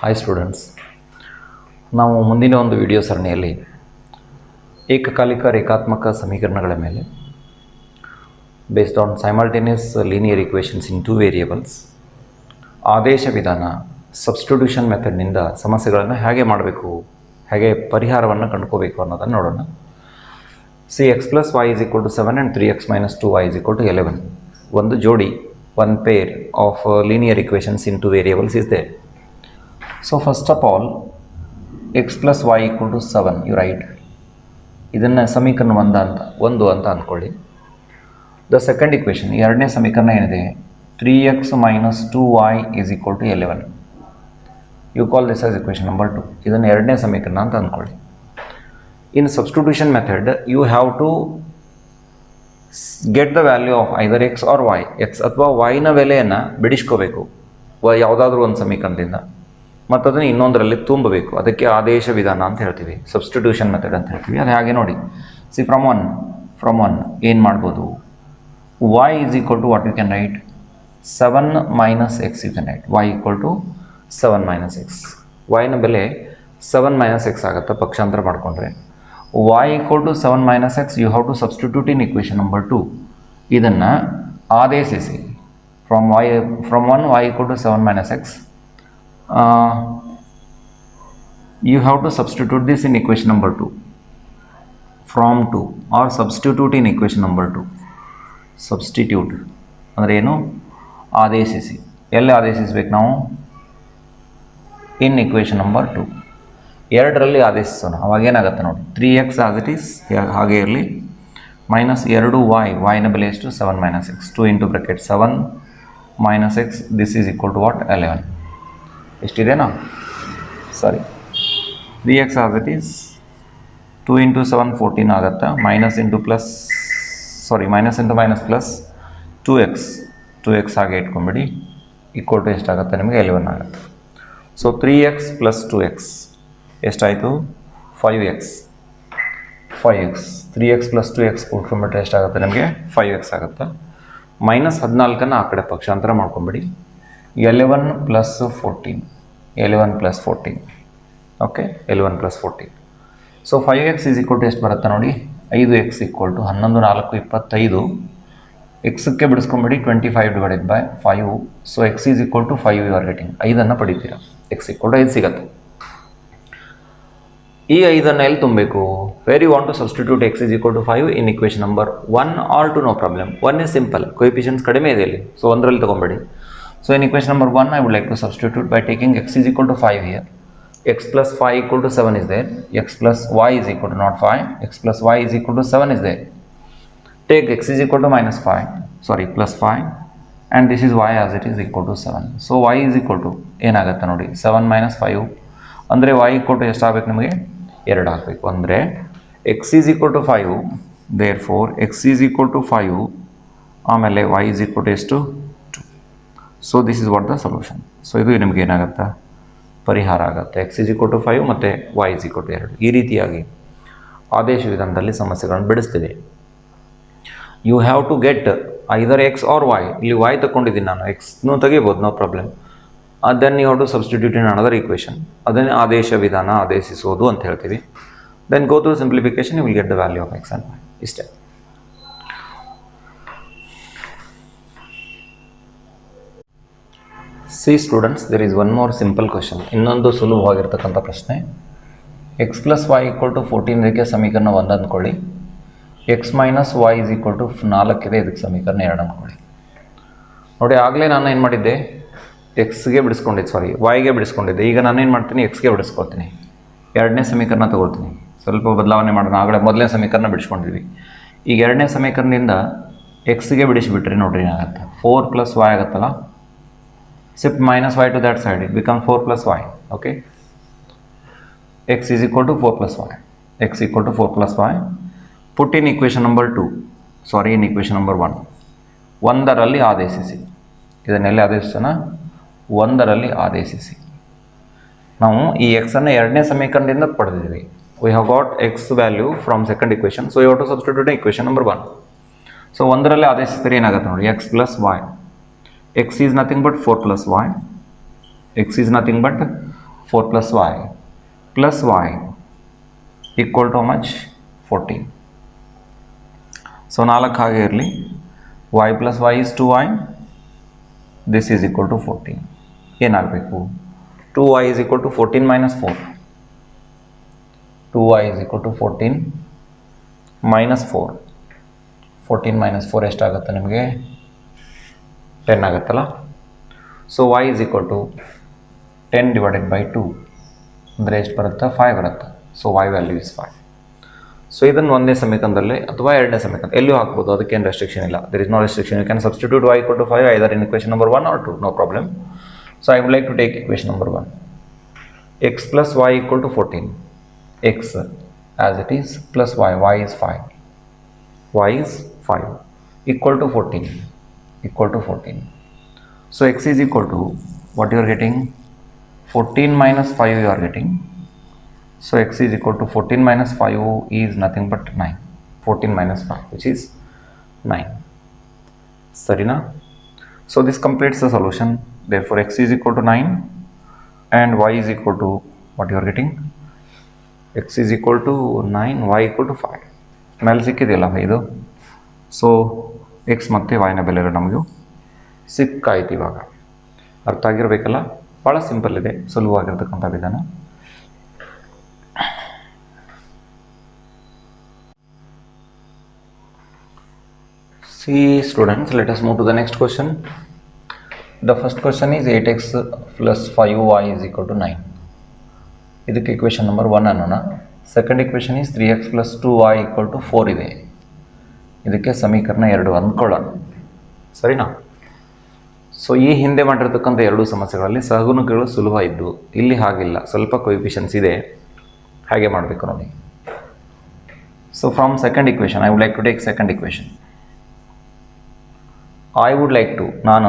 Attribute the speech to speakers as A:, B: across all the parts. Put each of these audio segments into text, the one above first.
A: Hi students, ನಾವು ಮುಂದಿನ ಒಂದು ವಿಡಿಯೋ ಸರಣಿಯಲ್ಲಿ ಏಕಕಾಲಿಕ ರೇಖಾತ್ಮಕ ಸಮೀಕರಣಗಳ ಮೇಲೆ based on simultaneous linear equations in two variables ಆದೇಶ ವಿಧಾನ ಸಬ್ಸ್ಟಿಟ್ಯೂಷನ್ ಮೆಥಡ್ನಿಂದ ಸಮಸ್ಯೆಗಳನ್ನು ಹೇಗೆ ಮಾಡಬೇಕು, ಹೇಗೆ ಪರಿಹಾರವನ್ನು ಕಂಡುಕೋಬೇಕು ಅನ್ನೋದನ್ನು ನೋಡೋಣ. x + y = 7 and 3x - 2y = 11. ಒಂದು ಜೋಡಿ, one pair of linear equations in two variables is there. So first of all, x + y = 7, you write. ಇದನ್ನು ಸಮೀಕರಣ ಒಂದು ಅಂತ ಅಂದ್ಕೊಳ್ಳಿ. ದ ಸೆಕೆಂಡ್ ಇಕ್ವೇಷನ್, ಎರಡನೇ ಸಮೀಕರಣ ಏನಿದೆ, 3x - 2y = 11. You call this as equation number 2. ಇದನ್ನು ಎರಡನೇ ಸಮೀಕರಣ ಅಂತ ಅಂದ್ಕೊಳ್ಳಿ. In substitution method, you have to get the value of either x or y. x ಅಥವಾ yನ ಬೆಲೆಯನ್ನು ಬಿಡಿಸ್ಕೋಬೇಕು ಯಾವುದಾದ್ರೂ ಒಂದು ಸಮೀಕರಣದಿಂದ, ಮತ್ತು ಅದನ್ನು ಇನ್ನೊಂದರಲ್ಲಿ ತುಂಬಬೇಕು. ಅದಕ್ಕೆ ಆದೇಶ ವಿಧಾನ ಅಂತ ಹೇಳ್ತೀವಿ, ಸಬ್ಸ್ಟಿಟ್ಯೂಷನ್ ಮೆಥಡ್ ಅಂತ ಹೇಳ್ತೀವಿ. ಅದು ಹಾಗೆ ನೋಡಿ, ಫ್ರಮ್ ಒನ್ ಏನು ಮಾಡ್ಬೋದು, y = what you can write, 7 - x you can write. y = 7 - x. yನ ಬೆಲೆ 7 - x ಆಗುತ್ತೆ ಪಕ್ಷಾಂತರ ಮಾಡಿಕೊಂಡ್ರೆ. y = 7 - x, you have to substitute in equation number 2. ಇದನ್ನು ಆದೇಶಿಸಿ. from 1 y = 7 - x, you have to substitute this in equation number 2. from 2 or substitute in equation number 2. substitute ಅಂದರೆ ಏನು, ಆದೇಶಿಸಿ. ಎಲ್ಲಿ ಆದೇಶಿಸಬೇಕು ನಾವು, ಇನ್ equation number 2. ಎರಡರಲ್ಲಿ ಆದೇಶಿಸೋಣ. ಅವಾಗೇನಾಗುತ್ತೆ ನೋಡಿ, 3x ಆಸ್ ಇಟ್ ಈಸ್ ಹಾಗೆ ಇರಲಿ, -2y, yನ ಬೆಲೆ ಎಷ್ಟು, 7 - x. 2 × bracket 7 - x, this is equal to what, 11. ಎಷ್ಟಿದೆನಾ, sorry, 3x as it is, 2 × 7 14 ಆಗುತ್ತೆ, -× ಪ್ಲಸ್ 2x ಹಾಗೆ ಇಟ್ಕೊಂಬಿಡಿ, ಈಕ್ವಲ್ ಟು ಎಷ್ಟಾಗುತ್ತೆ ನಿಮಗೆ, 11 ಆಗುತ್ತೆ. ಸೊ 3x + 2x ಎಷ್ಟಾಯಿತು, 5x. 3x + 2x ಕೂಡ್ಕೊಂಡ್ಬಿಟ್ರೆ ಎಷ್ಟಾಗುತ್ತೆ ನಿಮಗೆ, 5x ಆಗುತ್ತೆ. -14 ಆ ಕಡೆ ಪಕ್ಷಾಂತರ ಮಾಡ್ಕೊಂಬಿಡಿ, 11 + 14. ಓಕೆ, 11 + 14. ಸೊ 5x = ಎಷ್ಟು ಬರುತ್ತೆ ನೋಡಿ, 5x = 11 × 4 = 25. ಎಕ್ಸಕ್ಕೆ ಬಿಡಿಸ್ಕೊಂಬಿಡಿ, 25/5. So x = 5 you are getting. 5ಅನ್ನು ಪಡಿತೀರಾ, x = 5 ಸಿಗುತ್ತೆ. ಈ 5ಅನ್ನು ಎಲ್ಲಿ ತುಂಬಬೇಕು, where you want to substitute x = 5 in equation number 1 or 2, no problem. 1 is simple, coefficients ಕಡಿಮೆ ಇದೆ ಇಲ್ಲಿ, ಸೊ ಒಂದರಲ್ಲಿ ತೊಗೊಂಬೇಡಿ. So in equation number 1 I would like to substitute by taking x = 5 here. x + 5 = 7 is there. x + y = not 5. x + y = 7 is there. Take x = +5 and this is y as it is equal to 7. So y = ಏನಾಗುತ್ತೆ ನೋಡಿ, 7 - 5 ಅಂದರೆ y = ಎಷ್ಟಾಗಬೇಕು ನಿಮಗೆ, 2 ಆಗಬೇಕು. ಅಂದರೆ x = 5, therefore x = 5, ಆಮೇಲೆ y = ಎಷ್ಟು, 2. So this is what the solution. So ಇದು ನಿಮಗೆ ಏನಾಗುತ್ತೆ, ಪರಿಹಾರ ಆಗುತ್ತೆ. x = 5 ಮತ್ತು y = 2. ಈ ರೀತಿಯಾಗಿ ಆದೇಶ ವಿಧಾನದಲ್ಲಿ ಸಮಸ್ಯೆಗಳನ್ನು ಬಿಡಿಸ್ತೀವಿ. You have to get either x or y. ಇಲ್ಲಿ y ತಗೊಂಡಿದ್ದೀನಿ ನಾನು, ಎಕ್ಸ್ನೂ ತೆಗಿಬೋದು, no problem. Then you have to substitute in another equation. ಅದನ್ನೇ ಆದೇಶ ವಿಧಾನ, ಆದೇಶಿಸೋದು ಅಂತ ಹೇಳ್ತೀವಿ. Then go through simplification, you will get the value of x and y. ಇಷ್ಟೇ. See students, there is one more simple question. ಇನ್ನೊಂದು ಸುಲಭವಾಗಿರ್ತಕ್ಕಂಥ ಪ್ರಶ್ನೆ. x + y = 14 ಇದಕ್ಕೆ ಸಮೀಕರಣ 1 ಅಂದ್ಕೊಳ್ಳಿ. x - y = 4 ಇದೆ, ಇದಕ್ಕೆ ಸಮೀಕರಣ 2 ಅಂದ್ಕೊಳ್ಳಿ. ನೋಡಿ, ಆಗಲೇ ನಾನು ಏನು ಮಾಡಿದ್ದೆ, ಎಕ್ಸ್ಗೆ ಬಿಡಿಸ್ಕೊಂಡಿದ್ದೆ, ವೈಗೆ ಬಿಡಿಸ್ಕೊಂಡಿದ್ದೆ. ಈಗ ನಾನು ಏನು ಮಾಡ್ತೀನಿ, ಎಕ್ಸ್ಗೆ ಬಿಡಿಸ್ಕೊಳ್ತೀನಿ. ಎರಡನೇ ಸಮೀಕರಣ ತಗೊಳ್ತೀನಿ. ಸ್ವಲ್ಪ ಬದಲಾವಣೆ ಮಾಡೋಣ. ಆಗಲೇ ಮೊದಲನೇ ಸಮೀಕರಣ ಬಿಡಿಸ್ಕೊಂಡಿದ್ವಿ. ಈಗ ಎರಡನೇ ಸಮೀಕರಣದಿಂದ ಎಕ್ಸ್ಗೆ ಬಿಡಿಸಿಬಿಟ್ರೆ ನೋಡ್ರಿ ಏನಾಗುತ್ತೆ, 4 + y ಆಗುತ್ತಲ್ಲ. Shift -y to that side, it becomes 4 + y. Okay, x = 4 + y. x = 4 + y. Put in equation number 2, in equation number 1. 1ರಲ್ಲಿ ಆದೇಶಿಸಿ. ಇದನ್ನೆಲ್ಲ ಆದೇಶಿಸೋಣ, 1ರಲ್ಲಿ ಆದೇಶಿಸಿ. ನಾವು ಈ x ಅನ್ನು ಎರಡನೇ ಸಮೀಕರಣದಿಂದ ಪಡೆದಿದ್ದೀವಿ. we have got x value from second equation, so you have to substitute in equation number 1. So 1ರಲ್ಲಿ ಆದೇಶಿಸಿದರೆ ಏನಾಗುತ್ತೆ ನೋಡಿ, x + y. x is nothing but 4 + y. x is nothing but 4 plus y equal to how much? 14. So 4 ಹಾಗೆ ಇರಲಿ, y plus y is 2y, this is equal to 14. ಏನಾಗಬೇಕು? 2y is equal to 14 minus 4. 2y is equal to 14 minus 4. 14 minus 4 ಎಷ್ಟಾಗುತ್ತೆ ನಿಮಗೆ? 10 ಆಗುತ್ತಲ್ಲ. So y is equal to 10 divided by 2 ಅಂದರೆ ಎಷ್ಟು ಬರುತ್ತೆ? 5 ಬರುತ್ತೆ. So y value is 5. So ಇದನ್ನು ಒಂದನೇ ಸಮೀಕರಣದಲ್ಲಿ ಅಥವಾ ಎರಡನೇ ಸಮೀಕರಣ ಎಲ್ಲಿಯೂ ಹಾಕ್ಬೋದು, ಅದಕ್ಕೇನು ರೆಸ್ಟ್ರಿಕ್ಷನ್ ಇಲ್ಲ. There is no restriction. You can substitute y equal to 5 either in equation number 1 or 2, no problem. So I would like to take equation number 1. X plus y equal to 14. X as it is plus y is 5. Y is 5 equal to 14. So x is equal to what you are getting? 14 minus 5 you are getting. So x is equal to 14 minus 5 is nothing but 9. 14 minus 5 which is 9. Sarina? So this completes the solution. Therefore x is equal to 9 and y is equal to what you are getting? X is equal to 9, y equal to 5. ಮೇಲೆ ಸಿಕ್ಕಿದೆಯಲ್ಲ ಇದು. So X ಮತ್ತು ವೈನ ಬೆಲೆ ನಮಗೂ ಸಿಕ್ಕಾಯ್ತು. ಇವಾಗ ಅರ್ಥ ಆಗಿರಬೇಕಲ್ಲ. ಭಾಳ simple ಇದೆ, ಸುಲಭವಾಗಿರ್ತಕ್ಕಂಥ ವಿಧಾನ. See students, let us move to the next question. The first question is 8x plus 5y is equal to 9. ಇದಕ್ಕೆ equation number 1 ಅನ್ನೋಣ. Second equation is 3x plus 2y equal to 4 ಇದೆ. ಇದಕ್ಕೆ ಸಮೀಕರಣ 2 ಅಂದ್ಕೊಳ್ಳೋಣ, ಸರಿನಾ? ಸೊ ಈ ಹಿಂದೆ ಮಾಡಿರ್ತಕ್ಕಂಥ ಎರಡು ಸಮಸ್ಯೆಗಳಲ್ಲಿ ಸಹಗುಣಕಗಳು ಸುಲಭ ಇದ್ದು, ಇಲ್ಲಿ ಹಾಗಿಲ್ಲ, ಸ್ವಲ್ಪ ಕೊಯಿಫಿಷಿಯನ್ಸ್ ಇದೆ, ಹಾಗೆ ಮಾಡಬೇಕು ನೋಡಿ. So from second equation I would like to take second equation. I would like to, ನಾನು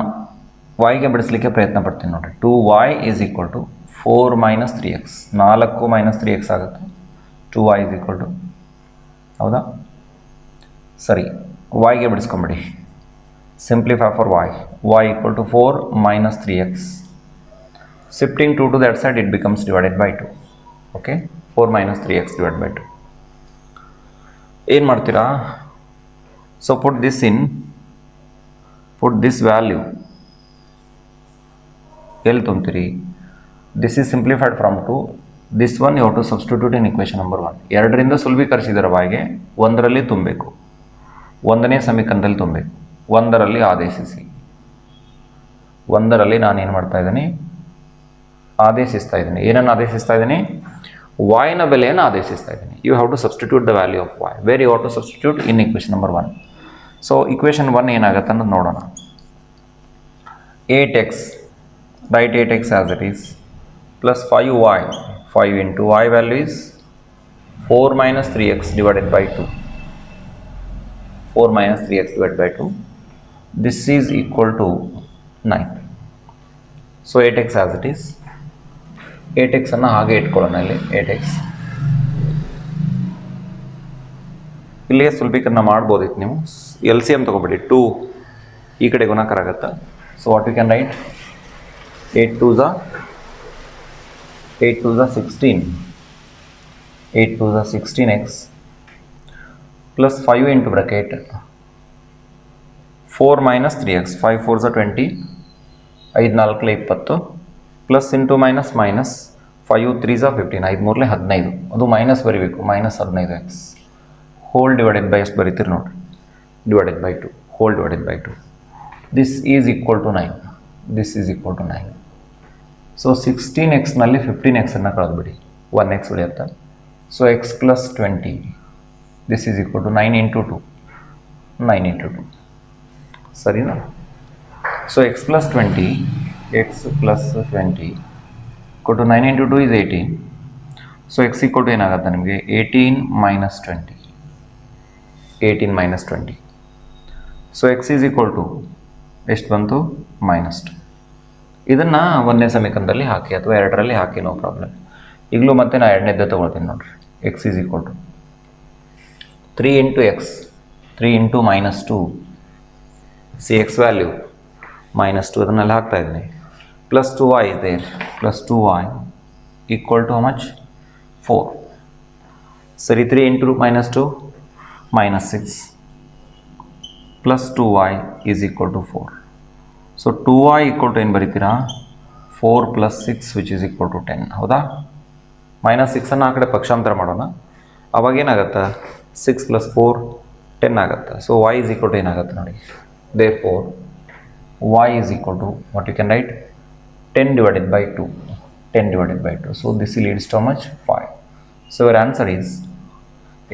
A: yಗೆ ಬಿಡಿಸಲಿಕ್ಕೆ ಪ್ರಯತ್ನ ಪಡ್ತೀನಿ ನೋಡಿ. 2y is equal to 4 minus 3x. 4 minus 3x ಆಗುತ್ತೆ. 2y is equal to, ಹೌದಾ? ಸರಿ, yಗೆ ಬಿಡಿಸ್ಕೊಂಬಿಡಿ. Simplify for y equal to 4 minus 3x. Shifting 2 to that side, it becomes divided by 2. Okay, 4 minus 3x divided by 2. ಏನು ಮಾಡ್ತೀರಾ? So put this value. ಎಲ್ಲಿ ತುಂಬ್ತೀರಿ? This is simplified from 2. This one you have to substitute in equation number 1. ಎರಡರಿಂದ ಸುಲಭೀಕರಿಸಿದರೆ yಗೆ ಒಂದರಲ್ಲಿ ತುಂಬಬೇಕು, ಒಂದನೇ ಸಮೀಕರಣದಲ್ಲಿ ತುಂಬಬೇಕು, ಒಂದರಲ್ಲಿ ಆದೇಶಿಸಿ. ಒಂದರಲ್ಲಿ ನಾನು ಏನು ಮಾಡ್ತಾ ಇದ್ದೀನಿ? ಆದೇಶಿಸ್ತಾ ಇದ್ದೀನಿ. ಏನನ್ನು ಆದೇಶಿಸ್ತಾ ಇದ್ದೀನಿ? yನ ಬೆಲೆಯನ್ನು ಆದೇಶಿಸ್ತಾ ಇದ್ದೀನಿ. You have to substitute the value of y. Where you have to substitute in equation number 1. So equation 1 ಏನಾಗುತ್ತೆ ಅನ್ನೋದು ನೋಡೋಣ. 8x, write 8x as it is, plus 5y. 5 into y value is 4 minus 3x divided by 2. 4 minus 3x divided by 2. This is equal to 9. So 8x as it is. 8x ಅನ್ನು ಹಾಗೆ ಇಟ್ಕೊಳ್ಳೋಣ. ಇಲ್ಲಿ 8x ಇಲ್ಲಿಗೆ ಸುಲಭೀಕರಣ ಮಾಡ್ಬೋದಿತ್ತು ನೀವು. L C M ತೊಗೊಬೇಡಿ, 2 ಈ ಕಡೆ ಗುಣಾಕಾರ ಆಗುತ್ತೆ. So what you can write? 8 2s are 16. 8 2s are 16x plus 5 into bracket 4 minus 3x. 5 4s are 20. 5 4 20 plus into minus 5 3s are 15. 5 3 15. ಅದು ಮೈನಸ್ ಬರೀಬೇಕು, minus 15x whole divided by ಎಷ್ಟು ಬರೀತೀರಿ ನೋಡಿ, divided by 2, whole divided by 2. This is equal to 9. This is equal to 9. So 16xನಲ್ಲಿ 15xನ್ನು ಕಳೆದುಬಿಡಿ, 1x ಉಳಿಯುತ್ತೆ. So x plus 20, this is equal to 9 into 2. 9 into 2, ಸರಿನಾ? So x plus 20 equal to 9 into 2 is 18. So x equal to ಏನಾಗುತ್ತೆ ನಿಮಗೆ? 18 minus 20. 18 minus 20. So x is equal to ಎಷ್ಟು ಬಂತು? -2. ಇದನ್ನು ಒಂದನೇ ಸಮೀಕರಣದಲ್ಲಿ ಹಾಕಿ ಅಥವಾ ಎರಡರಲ್ಲಿ ಹಾಕಿ, ನೋ ಪ್ರಾಬ್ಲಮ್. ಈಗಲೂ ಮತ್ತೆ ನಾನು ಎರಡನೇದ್ದೇ ತೊಗೊಳ್ತೀನಿ ನೋಡಿರಿ. x is equal to 3 into x, 3 into -2. C x value -2 ಅದನ್ನೆಲ್ಲ ಹಾಕ್ತಾ ಇದ್ದೀನಿ. ಪ್ಲಸ್ 2y ಇದೆ, plus 2y equal to how much? 4. Sorry, 3 into minus 2 minus 6 plus 2y is equal to 4. So 2y equal to ಏನು ಬರೀತೀರಾ? 4 plus 6 which is equal to 10. ಹೌದಾ? Minus 6ಅನ್ನು ಆ ಕಡೆ ಪಕ್ಷಾಂತರ ಮಾಡೋಣ. ಅವಾಗ ಏನಾಗುತ್ತೆ? 6 plus 4 10 ಆಗುತ್ತೆ. So y is equal to ಏನಾಗುತ್ತೆ ನೋಡಿ. Therefore y is equal to what you can write? 10 divided by 2. 10 divided by 2. So this leads to how much? 5. So your answer is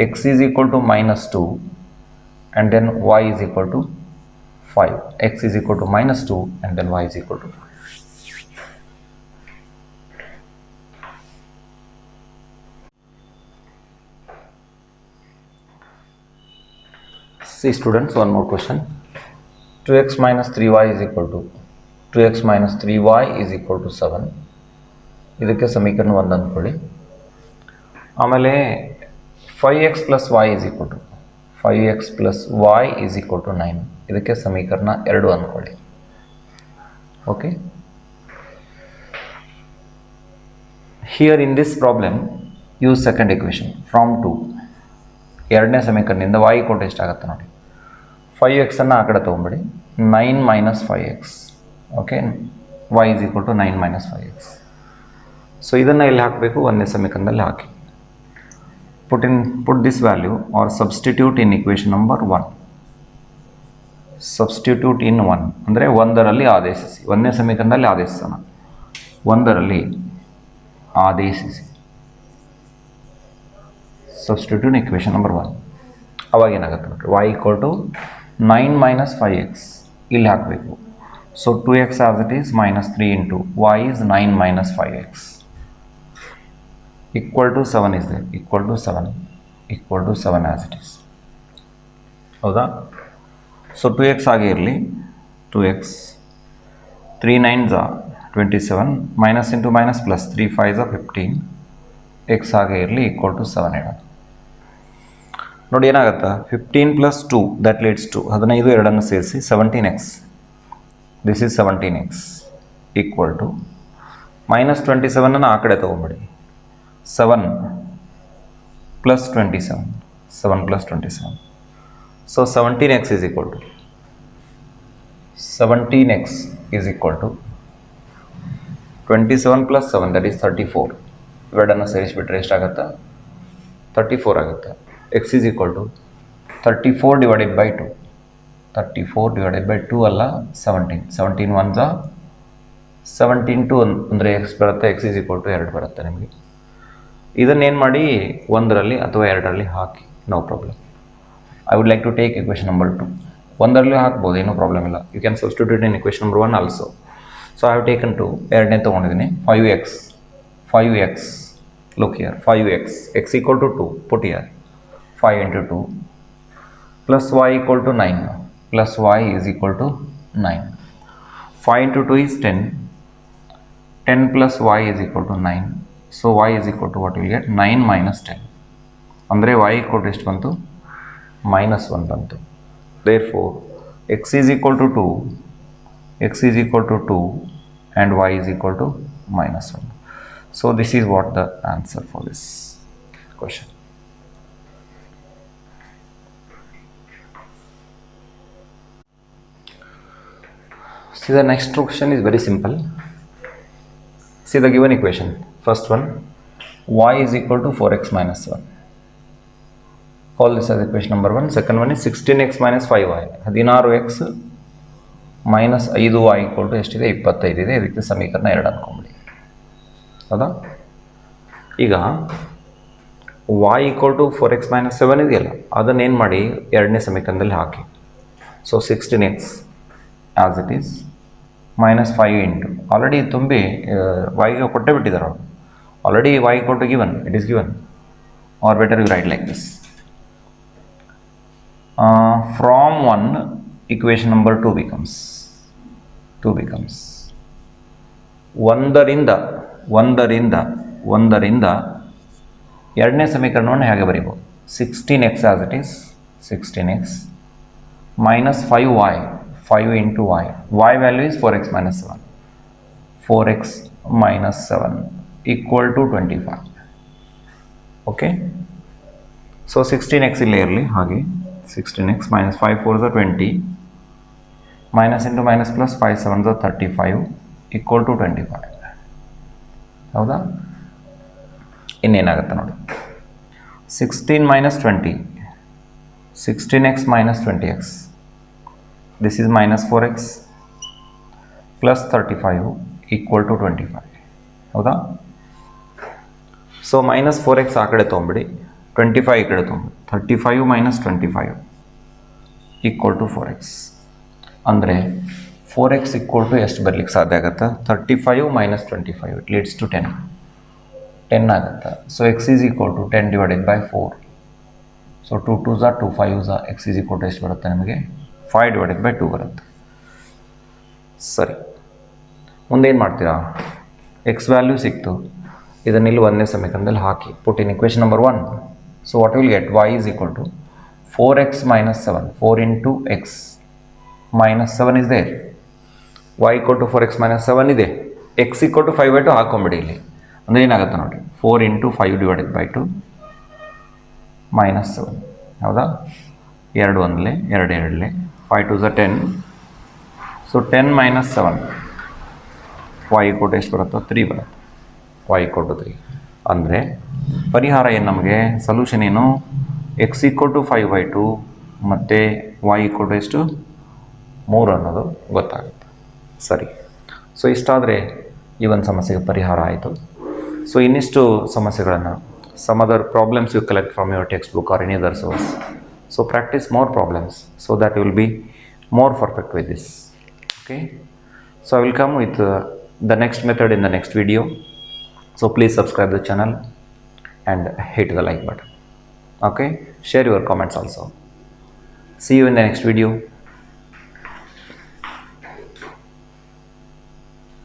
A: x is equal to minus 2 and then y is equal to 5. X is equal to minus 2 and then y is equal to 5. See students, one more question. 2x minus 3y is equal to 2x minus 3y is equal to 7. ಇದಕ್ಕೆ ಸಮೀಕರಣ 1 ಅಂದ್ಕೊಳ್ಳಿ. ಆಮೇಲೆ 5x plus y is equal to 5x plus y is equal to 9. ಇದಕ್ಕೆ ಸಮೀಕರಣ 2 ಅಂದ್ಕೊಳ್ಳಿ. Okay. Here in this problem use second equation from 2. ಎರಡನೇ ಸಮೀಕರಣದಿಂದ y equal to ಎಷ್ಟಾಗುತ್ತೆ ನೋಡಿ. 5x ಅನ್ನು ಆ ಕಡೆ ತೊಗೊಂಬಿಡಿ. 9 minus 5x. Okay. y is equal to 9 minus 5x. So ಇದನ್ನು ಇಲ್ಲಿ ಹಾಕಬೇಕು, ಒಂದನೇ ಸಮೀಕರಣದಲ್ಲಿ ಹಾಕಿ. Put this value or substitute in equation number 1. Substitute in 1 ಅಂದರೆ ಒಂದರಲ್ಲಿ ಆದೇಶಿಸಿ. ಒಂದನೇ ಸಮೀಕರಣದಲ್ಲಿ ಆದೇಶಿಸೋಣ. ಒಂದರಲ್ಲಿ ಆದೇಶಿಸಿ. Substitute in equation number 1. ಅವಾಗ ಏನಾಗುತ್ತೆ ನೋಡ್ರಿ. y equal to 9 minus 5x ಇಲ್ಲಿ ಹಾಕಬೇಕು. So 2x as it is minus 3 into y is 9 minus 5x equal to 7 is there. equal to 7 as it is. ಹೌದಾ? ಸೊ 2x ಹಾಗೆ ಇರಲಿ. 2x 3 9s are 27 minus into minus plus 3 5s are 15. x ಹಾಗೆ ಇರಲಿ equal to 7 ಇಡೋಣ. ನೋಡಿ ಏನಾಗುತ್ತೆ? 15 plus 2 that leads to 15 ಎರಡನ್ನು ಸೇರಿಸಿ 17x. This is 17x equal to minus 27 ಅನ್ನು ಆ ಕಡೆ ತೊಗೊಂಬಿಡಿ. 7 plus 27. 7 plus 27. So 17x is equal to 27 plus 7 that is 34. ಇವೆರಡನ್ನು ಸೇರಿಸಿಬಿಟ್ರೆ ಎಷ್ಟಾಗುತ್ತೆ? 34 ಆಗುತ್ತೆ. x is equal to 34 divided by 2. 34 divided by 2 ಅಲ್ಲ 17. 17 1s are 17 2 ಅಂದರೆ x ಬರುತ್ತೆ. x is equal to 2 ಬರುತ್ತೆ ನಿಮಗೆ. ಇದನ್ನೇನು ಮಾಡಿ ಒಂದರಲ್ಲಿ ಅಥವಾ ಎರಡರಲ್ಲಿ ಹಾಕಿ. No problem. I would like to take equation number 2. ಒಂದರಲ್ಲಿ ಹಾಕ್ಬೋದು, ಏನೂ ಪ್ರಾಬ್ಲಮ್ ಇಲ್ಲ. You can substitute in equation number 1 also. So I have taken 2. ಎರಡನೇ ತೊಗೊಂಡಿದ್ದೀನಿ. 5x look here. 5x x equal to 2 put here. 5 into 2 plus y equal to 9 plus y is equal to 9. 5 into 2 is 10. 10 plus y is equal to 9. So y is equal to what you will get? 9 minus 10. ಅಂದರೆ y equal to ಎಷ್ಟು ಬಂತು? minus 1 ಬಂತು. Therefore x is equal to 2 and y is equal to minus 1. So this is what the answer for this question. See, the next question is very simple. See the given equation. First one, y is equal to 4x minus 1. Call this as equation number 1. Second one is 16x minus 5y. 16x minus 5y equal to ಎಷ್ಟಿದೆ? 25 ಇದೆ. ಇದಕ್ಕೆ ಸಮೀಕರಣ 2 ಅನ್ಕೊಂಬಿಡಿ. ಹೌದಾ? ಈಗ y equal to 4x minus 7 ಇದೆಯಲ್ಲ, ಅದನ್ನೇನು ಮಾಡಿ ಎರಡನೇ ಸಮೀಕರಣದಲ್ಲಿ ಹಾಕಿ. So 16x as it is minus 5 into already ತುಂಬಿ yಗೆ ಕೊಟ್ಟೆ ಬಿಟ್ಟಿದ್ದಾರೆ ಅವರು. Already y equal to given, it is given, or better you write like this. From 1 equation number 2 becomes ಒಂದರಿಂದ ಎರಡನೇ ಸಮೀಕರಣವನ್ನು ಹೇಗೆ ಬರೀಬೋದು? 16x as it is 16x minus 5y 5 into y value is 4x minus 7 4x minus 7 equal to 25. Okay, so 16x ಇಲ್ಲೇ ಇರಲಿ ಹಾಗೆ. 16x minus 5 4s are 20, minus into minus plus 5 7s are 35 equal to 25. ಹೌದಾ? ಇನ್ನೇನಾಗುತ್ತೆ ನೋಡಿ. 16 minus 20, 16x minus 20x, this is minus 4x plus 35 equal to 25. ಹೌದಾ? So minus 4x ಆ ಕಡೆ ತೊಗೊಂಬಿಡಿ, 25 ಈ ಕಡೆ ತೊಗೊಂಬಿಡಿ. 35 minus 25 equal to 4x. ಅಂದರೆ 4x equal to ಎಷ್ಟು ಬರಲಿಕ್ಕೆ ಸಾಧ್ಯ ಆಗುತ್ತೆ? 35 minus 25, it leads to 10. 10 ಆಗುತ್ತೆ. So x is equal to 10 divided by 4. So 2 2s are 2 5s are, x is equal to ಎಷ್ಟು ಬರುತ್ತೆ ನಮಗೆ? 5 divided by 2 ಬರುತ್ತೆ. ಸರಿ, ಮುಂದೇನು ಮಾಡ್ತೀರಾ? x ವ್ಯಾಲ್ಯೂ ಸಿಕ್ತು, ಇದನ್ನಿಲ್ಲಿ ಒಂದನೇ ಸಮೀಕರಣದಲ್ಲಿ ಹಾಕಿ put in equation number 1. So what will get? y is equal to 4x minus 7, 4 into x minus 7 is there. y equal to 4x minus 7 ಇದೆ. x equal to 5 by 2 ಹಾಕೊಂಬಿಡಿ ಇಲ್ಲಿ. ಅಂದರೆ ಏನಾಗುತ್ತೆ ನೋಡಿ, 4 into 5 divided by 2 minus 7. ಹೌದಾ? 2 ಒಂದಲೇ 2 ಎರಡಲೇ 5 2s are 10. So 10 minus 7, y equal to ಎಷ್ಟು ಬರುತ್ತೋ? 3 ಬರುತ್ತೆ. y equal to 3. ಅಂದರೆ ಪರಿಹಾರ ಏನು ನಮಗೆ? ಸೊಲ್ಯೂಷನ್ ಏನು? x equal to 5 by 2 ಮತ್ತು y equal to ಎಷ್ಟು? 3 ಅನ್ನೋದು ಗೊತ್ತಾಗುತ್ತೆ. ಸರಿ, ಸೊ ಇಷ್ಟಾದರೆ ಈ ಒಂದು ಸಮಸ್ಯೆಗೆ ಪರಿಹಾರ ಆಯಿತು. ಸೊ ಇನ್ನಿಷ್ಟು ಸಮಸ್ಯೆಗಳನ್ನು, some other problems you collect from your textbook or any other source. So practice more problems so that you will be more perfect with this. Okay, so I will come with the next method in the next video. So please subscribe the channel and hit the like button. Okay, share your comments also. See you in the next video.